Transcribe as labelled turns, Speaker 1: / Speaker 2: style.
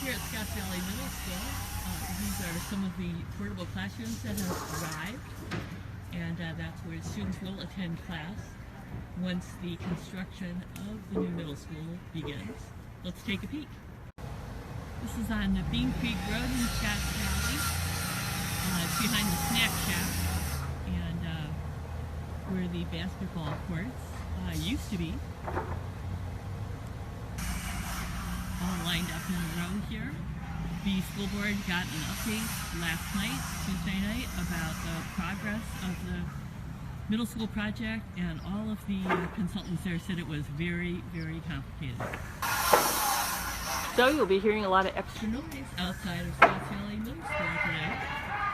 Speaker 1: here at Scotts Valley Middle School. These are some of the portable classrooms that have arrived, and that's where students will attend class once the construction of the new middle school begins. Let's take a peek. This is on the Bean Creek Road in Scotts Valley. It's behind the snack shack and where the basketball courts used to be. All lined up in a row here. The school board got an update last night, Tuesday night, about the progress of the middle school project, and all of the consultants there said it was very, very complicated. So you'll be hearing a lot of extra noise outside of Scotts Valley Middle School today.